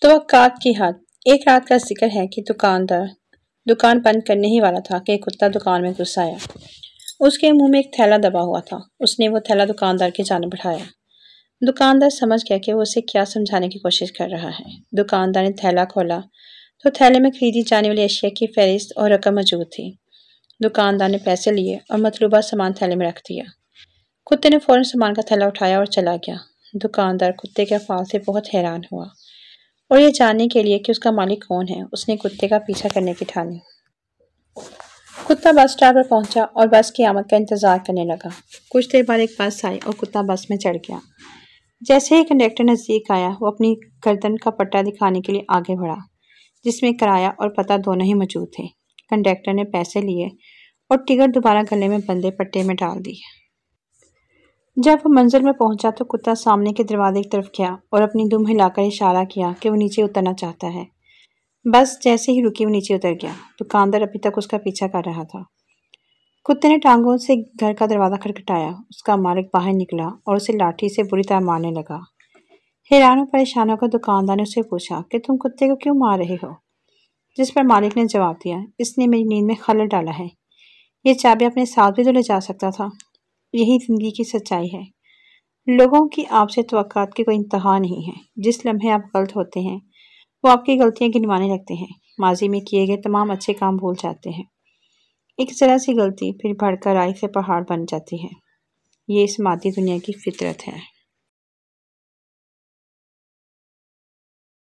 توقعات کی حد۔ ایک رات کا ذکر ہے کہ دکاندار دکان بند کرنے ہی والا تھا کہ ایک کتا دکان میں گھس آیا۔ اس کے منہ میں ایک تھیلا دبا ہوا تھا۔ اس نے وہ تھیلا دکاندار کی جانب بڑھایا۔ دکاندار سمجھ گیا کہ وہ اسے کیا سمجھانے کی کوشش کر رہا ہے۔ دکاندار نے تھیلا کھولا تو تھیلے میں خریدی جانے والی اشیاء کی فہرست اور رقم موجود تھی۔ دکاندار نے پیسے لیے اور مطلوبہ سامان تھیلے میں رکھ دیا۔ کتے نے فوراً سامان کا تھیلا اٹھایا اور چلا گیا۔ دکاندار کتے کے افعال سے بہت حیران ہوا اور یہ جاننے کے لیے کہ اس کا مالک کون ہے اس نے کتے کا پیچھا کرنے کی ٹھانی۔ کتا بس اسٹاپ پر پہنچا اور بس کی آمد کا انتظار کرنے لگا۔ کچھ دیر بعد ایک بس آئی اور کتا بس میں چڑھ گیا۔ جیسے ہی کنڈکٹر نزدیک آیا وہ اپنی گردن کا پٹا دکھانے کے لیے آگے بڑھا جس میں کرایہ اور پتہ دونوں ہی موجود تھے۔ کنڈکٹر نے پیسے لیے اور ٹکٹ دوبارہ گلے میں بندھے پٹے میں ڈال دی۔ جب وہ منزل میں پہنچا تو کتا سامنے کے دروازے کی طرف گیا اور اپنی دم ہلا کر اشارہ کیا کہ وہ نیچے اترنا چاہتا ہے۔ بس جیسے ہی رکی وہ نیچے اتر گیا۔ دکاندار ابھی تک اس کا پیچھا کر رہا تھا۔ کتے نے ٹانگوں سے گھر کا دروازہ کھٹکھٹایا۔ اس کا مالک باہر نکلا اور اسے لاٹھی سے بری طرح مارنے لگا۔ حیران و پریشان ہو کر دکاندار نے اسے پوچھا کہ تم کتے کو کیوں مار رہے ہو؟ جس پر مالک نے جواب دیا، اس نے میری نیند میں خلل ڈالا ہے۔ یہ چابی اپنے ساتھ بھی تو لے جا سکتا تھا۔ یہی زندگی کی سچائی ہے۔ لوگوں کی آپ سے توقعات کی کوئی انتہا نہیں ہے۔ جس لمحے آپ غلط ہوتے ہیں وہ آپ کی غلطیاں گنوانے لگتے ہیں۔ ماضی میں کیے گئے تمام اچھے کام بھول جاتے ہیں۔ ایک ذرا سی غلطی پھر بڑھ کر رائی سے پہاڑ بن جاتی ہے۔ یہ اس مادی دنیا کی فطرت ہے۔